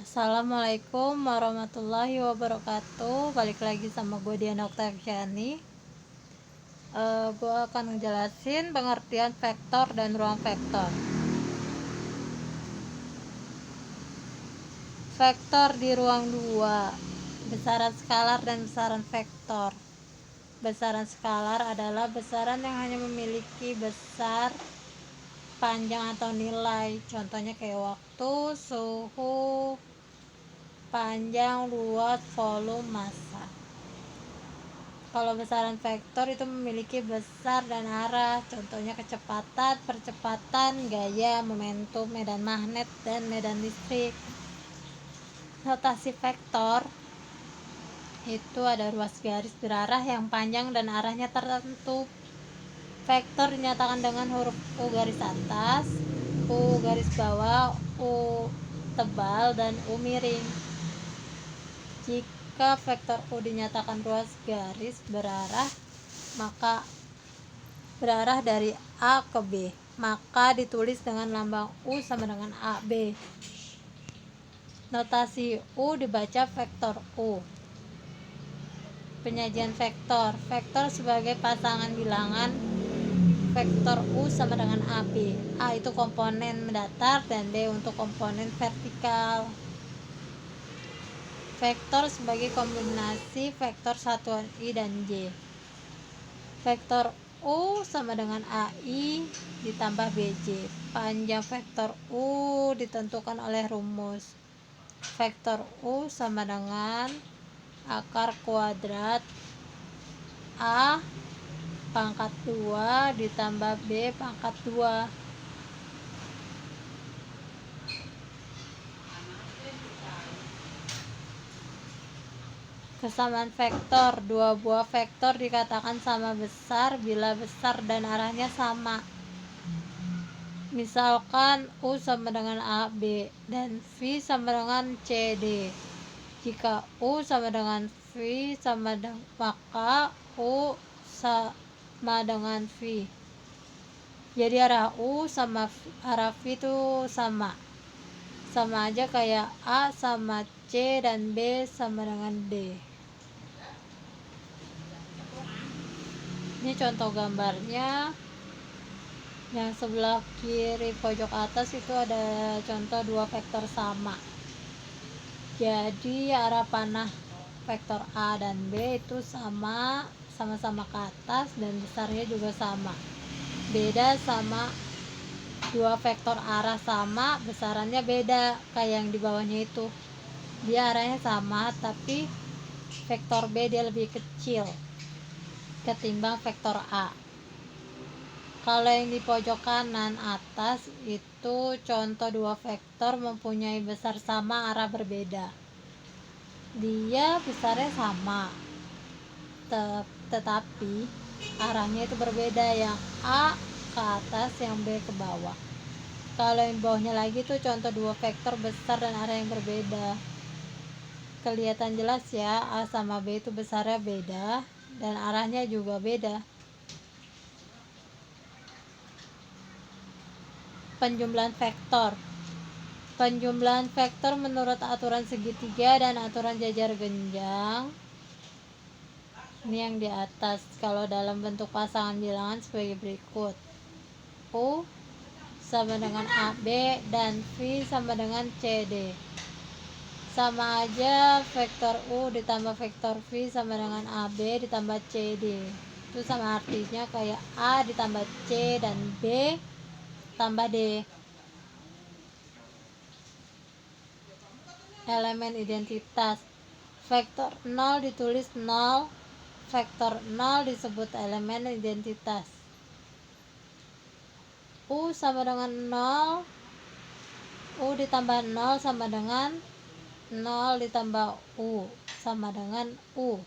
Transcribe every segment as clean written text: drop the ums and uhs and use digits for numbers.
Assalamualaikum warahmatullahi wabarakatuh. Balik lagi sama gue Diana Oktaviani. Gue akan ngejelasin pengertian vektor dan ruang vektor. Vektor di ruang 2, besaran skalar dan besaran vektor. Besaran skalar adalah besaran yang hanya memiliki besar, panjang atau nilai. Contohnya kayak waktu, suhu, panjang, luas, volume, massa. Kalau besaran vektor itu memiliki besar dan arah, contohnya kecepatan, percepatan, gaya, momentum, medan magnet, dan medan listrik. Notasi vektor itu ada ruas garis berarah yang panjang dan arahnya tertentu. Vektor dinyatakan dengan huruf U garis atas, U garis bawah, U tebal, dan U miring. Jika vektor U dinyatakan ruas garis berarah, maka berarah dari A ke B, maka ditulis dengan lambang U sama dengan AB. Notasi U dibaca vektor U. Penyajian vektor. Vektor sebagai pasangan bilangan vektor U sama dengan AB. A itu komponen mendatar dan B untuk komponen vertikal. Vektor sebagai kombinasi vektor satuan I dan J. Vektor U sama dengan AI ditambah BJ. Panjang vektor U ditentukan oleh rumus. Vektor U sama dengan akar kuadrat A pangkat 2 ditambah B pangkat 2. Kesamaan vektor. Dua buah vektor dikatakan sama besar bila besar dan arahnya sama. Misalkan U sama dengan AB dan V sama dengan CD. Jika U sama dengan V maka U sama dengan V. Jadi arah U sama arah V itu sama aja kayak A sama C dan B sama dengan D. Ini contoh gambarnya. Yang sebelah kiri pojok atas itu ada contoh dua vektor sama. Jadi arah panah vektor A dan B itu sama-sama ke atas dan besarnya juga sama. Beda sama dua vektor arah sama, besarannya beda kayak yang di bawahnya itu. Dia arahnya sama tapi vektor B dia lebih kecil ketimbang vektor A. Kalau yang di pojok kanan atas itu contoh dua vektor mempunyai besar sama, arah berbeda. Dia besarnya sama, tetapi arahnya itu berbeda, yang A ke atas, yang B ke bawah. Kalau yang bawahnya lagi tuh contoh dua vektor besar dan arah yang berbeda. Kelihatan jelas ya, A sama B itu besarnya beda dan arahnya juga beda. Penjumlahan vektor. Penjumlahan vektor menurut aturan segitiga dan aturan jajar genjang. Ini yang di atas. Kalau dalam bentuk pasangan bilangan sebagai berikut. U sama dengan AB dan V sama dengan CD. Sama aja, vektor U ditambah vektor V sama dengan AB ditambah CD. Itu sama artinya kayak A ditambah C dan B tambah D. Elemen identitas. Vektor 0 ditulis 0, vektor 0 disebut elemen identitas. U sama dengan 0, U ditambah 0 sama dengan 0 ditambah U sama dengan U.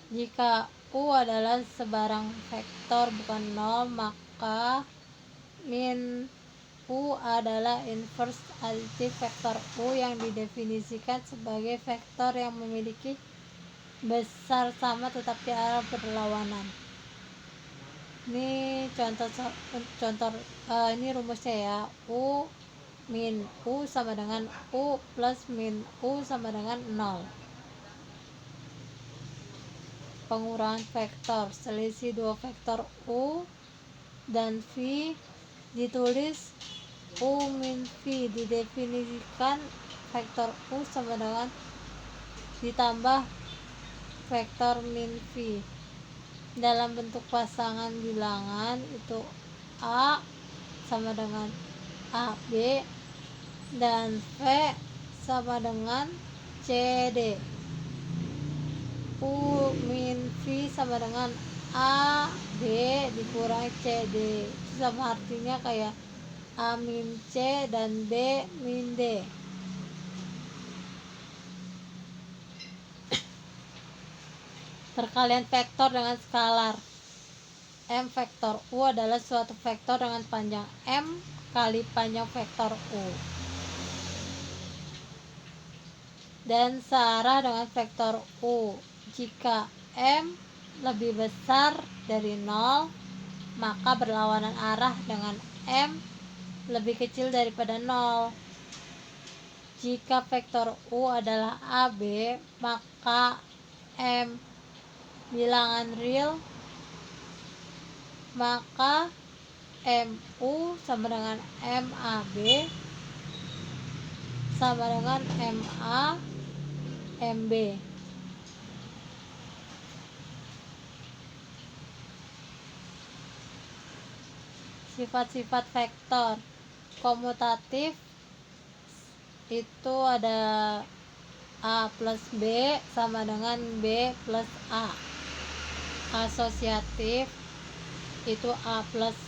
Jika U adalah sebarang vektor bukan 0, maka min U adalah inverse aditif vektor U yang didefinisikan sebagai vektor yang memiliki besar sama tetapi arah berlawanan. Ini contoh ini rumusnya ya. U min U sama dengan U plus min U sama dengan 0. Pengurangan vektor, selisih dua vektor U dan V ditulis U min V, didefinisikan vektor U sama dengan ditambah vektor min V dalam bentuk pasangan bilangan, itu A sama dengan AB dan V sama dengan CD. U min V sama dengan AB dikurangi CD, itu sama artinya kayak A min C dan B min D. Perkalian vektor dengan skalar. M vektor U adalah suatu vektor dengan panjang M kali panjang vektor U dan searah dengan vektor U. Jika M lebih besar dari 0, maka berlawanan arah dengan M lebih kecil daripada 0. Jika vektor U adalah AB, maka M bilangan real, maka MU sama dengan MAB sama dengan MA MB. Sifat-sifat vektor komutatif itu ada A plus B sama dengan B plus A. Asosiatif itu A plus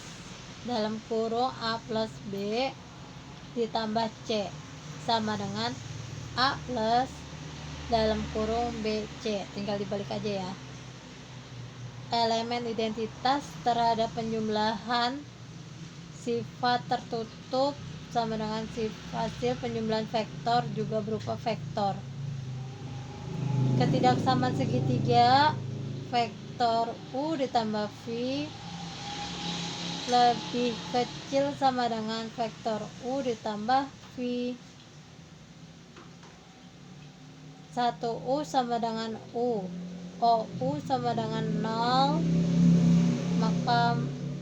dalam kurung A plus B ditambah C sama dengan A plus dalam kurung BC, tinggal dibalik aja ya. Elemen identitas terhadap penjumlahan sifat tertutup sama dengan hasil penjumlahan vektor juga berupa vektor. Ketidaksamaan segitiga, vektor U ditambah V lebih kecil sama dengan vektor U ditambah V. 1U sama dengan U, OU sama dengan 0, maka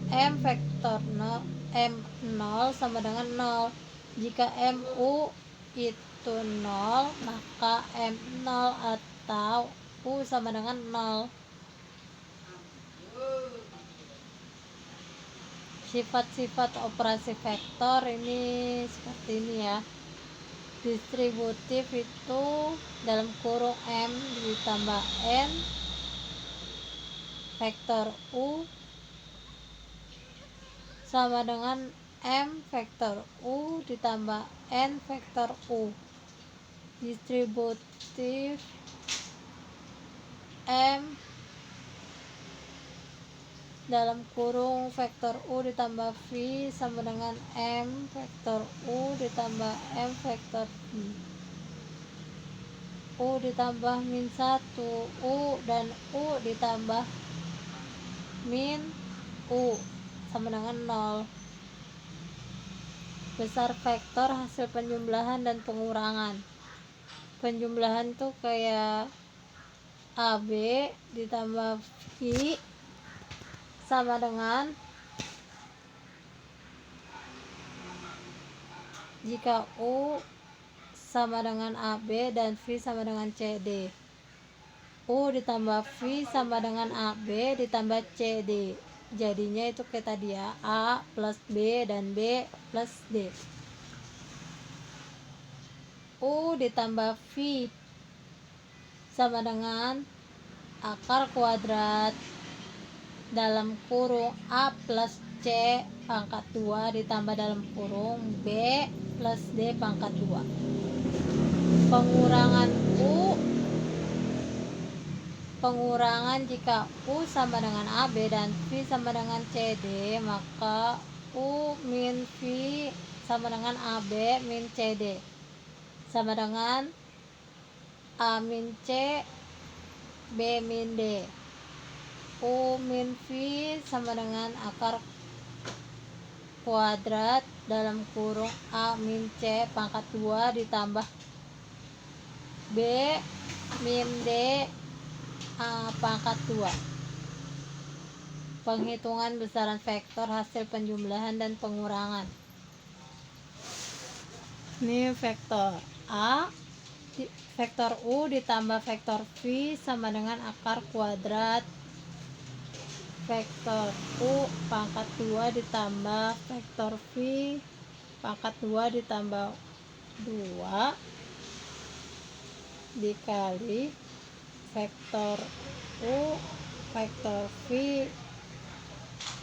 M vektor 0, M0 sama dengan 0. Jika MU itu 0, maka M0 atau U sama dengan 0. Sifat-sifat operasi vektor ini seperti ini ya. Distributif itu dalam kurung M ditambah N vektor U sama dengan M vektor U ditambah N vektor U. Distributif M dalam kurung vektor U ditambah V sama dengan M vektor U ditambah M vektor V. U ditambah min 1, U dan U ditambah min U sama dengan 0. Besar vektor hasil penjumlahan dan pengurangan. Penjumlahan tuh kayak AB ditambah V sama dengan, jika U sama dengan AB dan V sama dengan CD, U ditambah V sama dengan AB ditambah CD, jadinya itu kayak tadi ya, A plus B dan B plus D. U ditambah V sama dengan akar kuadrat dalam kurung A plus C pangkat 2 ditambah dalam kurung B plus D pangkat 2. Pengurangan jika U sama dengan AB dan V sama dengan CD, maka U min V sama dengan AB min CD sama dengan A min C B min D. U min V sama dengan akar kuadrat dalam kurung A min C pangkat 2 ditambah B min D A pangkat 2. Penghitungan besaran vektor hasil penjumlahan dan pengurangan. Ini vektor A, vektor U ditambah vektor V sama dengan akar kuadrat vektor U pangkat 2 ditambah vektor V pangkat 2 ditambah 2 dikali vektor U vektor V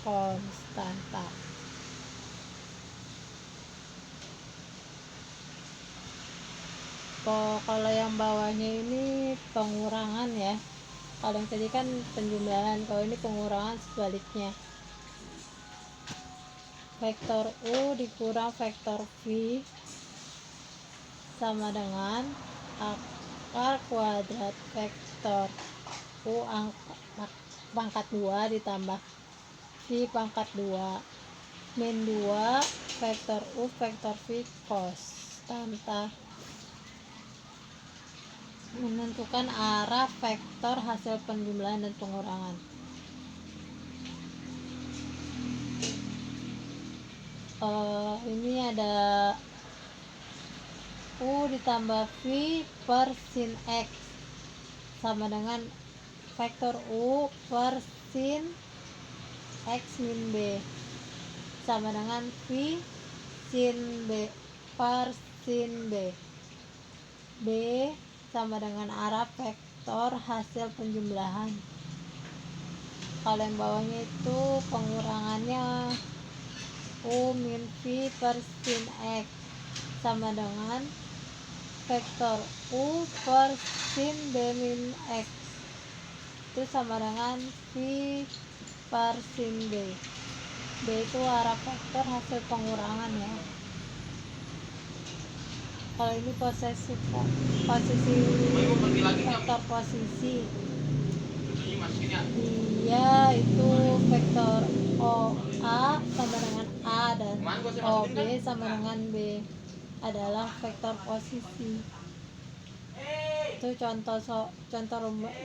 konstanta. Kalau yang bawahnya ini pengurangan ya, kalau yang tadi kan penjumlahan, kalau ini pengurangan sebaliknya. Vektor U dikurang vektor V sama dengan akar kuadrat vektor U pangkat 2 ditambah V pangkat 2 min 2 vektor U vektor V konstanta. Menentukan arah vektor hasil penjumlahan dan pengurangan. Ini ada U ditambah V per sin X sama dengan vektor U per sin X min B sama dengan V sin B per sin B. B sama dengan arah vektor hasil penjumlahan. Kalau yang bawahnya itu pengurangannya U min V per sin X sama dengan vektor U per sin B min X itu sama dengan V per sin B. B itu arah vektor hasil pengurangan ya. Kalau ini posisi vektor posisi, dia itu vektor OA sama dengan A dan OB sama dengan B adalah vektor posisi. Itu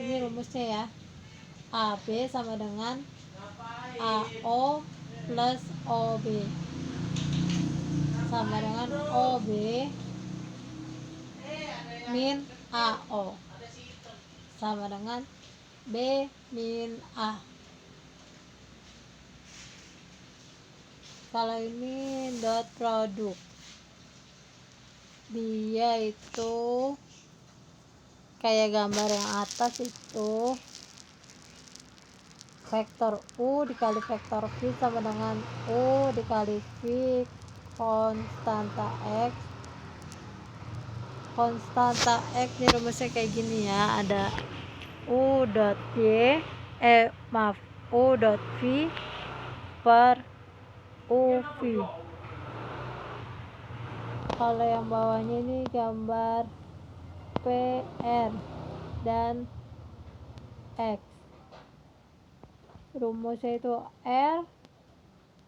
ini rumusnya ya. AB sama dengan AO plus OB sama dengan OB min AO sama dengan B min A. Kalau ini dot produk, dia itu kayak gambar yang atas itu vektor U dikali vektor V sama dengan U dikali V konstanta X. Konstanta X ini rumusnya kayak gini ya, ada U dot V per UV. Kalau yang bawahnya ini gambar PR dan X. Rumusnya itu R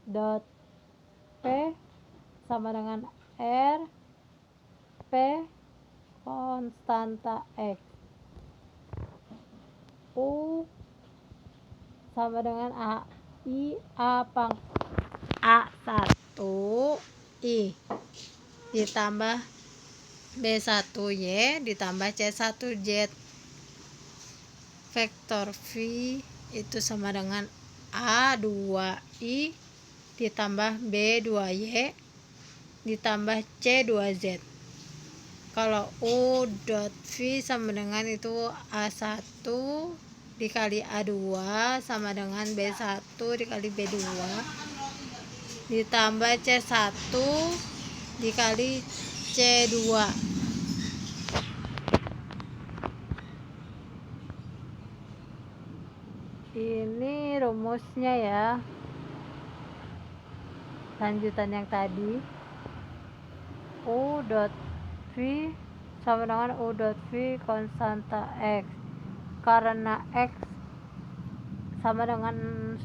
dot P sama dengan R P konstanta X. U sama dengan A1 I ditambah B1Y ditambah C1Z. Vektor V itu sama dengan A2I ditambah B2Y ditambah C2Z. Kalau U dot V sama dengan itu A1 dikali A2 sama dengan B1 dikali B2 ditambah C1 dikali C2. Ini rumusnya ya, lanjutan yang tadi. U dot V sama dengan U dot V konstanta X. Karena X sama dengan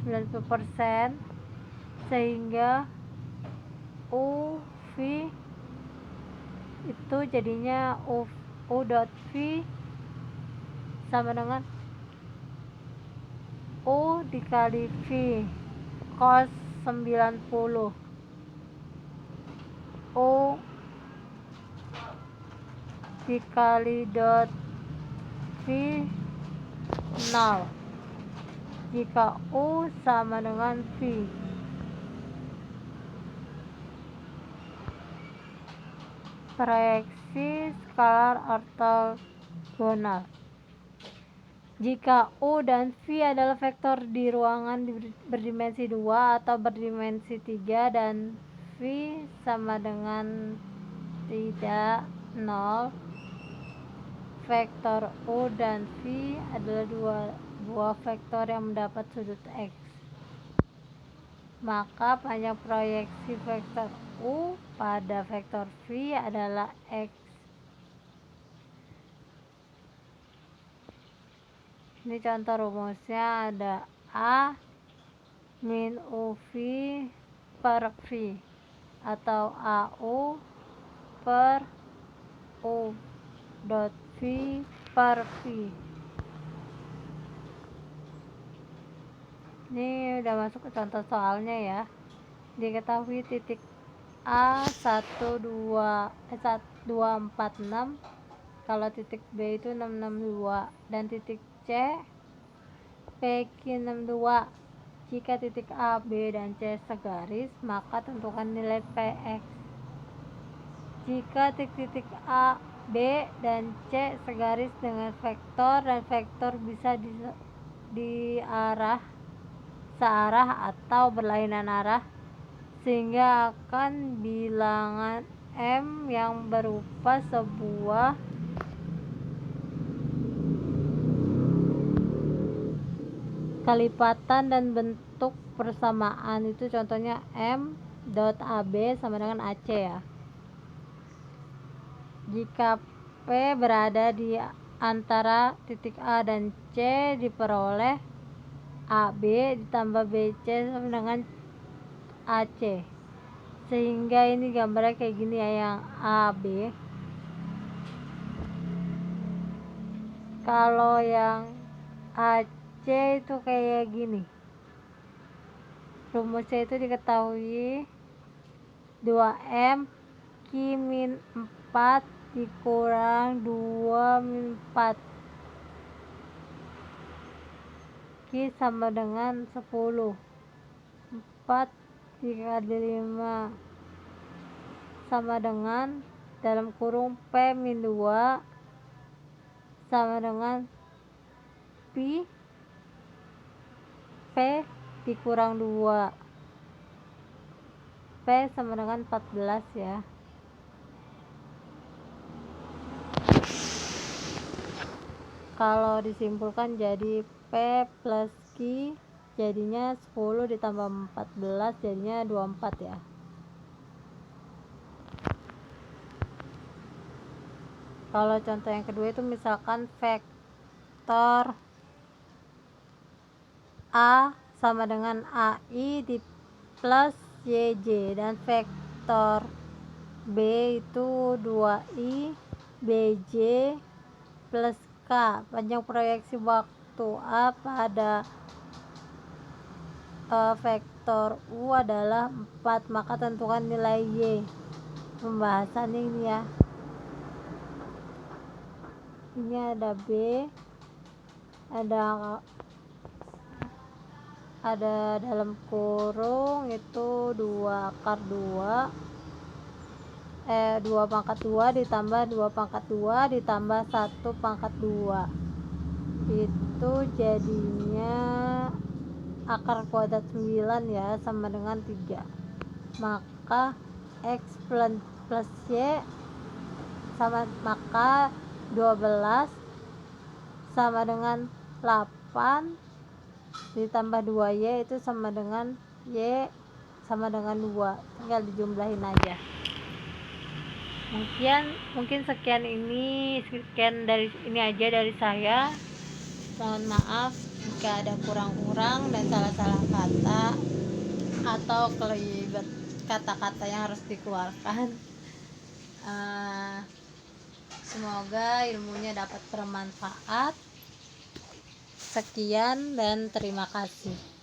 90%, sehingga U V itu jadinya U dot V sama dengan U dikali V cos 90. U dikali dot V 0 jika U sama dengan V. Proyeksi skalar ortogonal. Jika U dan V adalah vektor di ruangan berdimensi 2 atau berdimensi 3 dan V sama dengan tidak 0, vektor U dan V adalah dua buah vektor yang mendapat sudut X. Maka panjang proyeksi vektor U pada vektor V adalah X. Ini contoh rumusnya ada A min UV per V atau AU per U dot V per V. Ini udah masuk ke contoh soalnya ya. Diketahui titik A 246, kalau titik B itu 662 dan titik C PQ62. Jika titik A, B, dan C segaris, maka tentukan nilai PX. Jika titik A, B, dan C segaris dengan vektor dan vektor bisa searah atau berlainan arah, sehingga akan bilangan M yang berupa sebuah kelipatan dan bentuk persamaan. Itu contohnya M dot AB sama dengan AC ya. Jika P berada di antara titik A dan C, diperoleh AB ditambah BC sama dengan AC. Sehingga ini gambarnya kayak gini ya, yang AB. Kalau yang AC itu kayak gini. Rumusnya itu diketahui 2M Q min 4 dikurang 2 min 4 Q sama dengan 10. 4 dikali 5 sama dengan dalam kurung P min 2 sama dengan P dikurang 2. P sama dengan 14 ya. Kalau disimpulkan jadi P plus Q jadinya 10 ditambah 14 jadinya 24 ya. Kalau contoh yang kedua itu misalkan vektor A sama dengan AI di plus YJ dan vektor B itu 2I BJ plus K. Panjang proyeksi waktu A pada vektor U adalah 4, maka tentukan nilai Y. Pembahasan ini ya. Ini ada B, ada dalam kurung itu 2 akar 2 2 pangkat 2 ditambah 2 pangkat 2 ditambah 1 pangkat 2, itu jadinya akar kuadrat 9 ya, sama dengan 3. Maka X plus Y maka 12 sama dengan 8 ditambah 2Y itu sama dengan Y sama dengan 2. Tinggal dijumlahin aja. Mungkin sekian dari ini aja dari saya. Mohon maaf jika ada kurang-kurang dan salah-salah kata atau kelibet. kata-kata yang harus dikeluarkan. Semoga ilmunya dapat bermanfaat. Sekian dan terima kasih.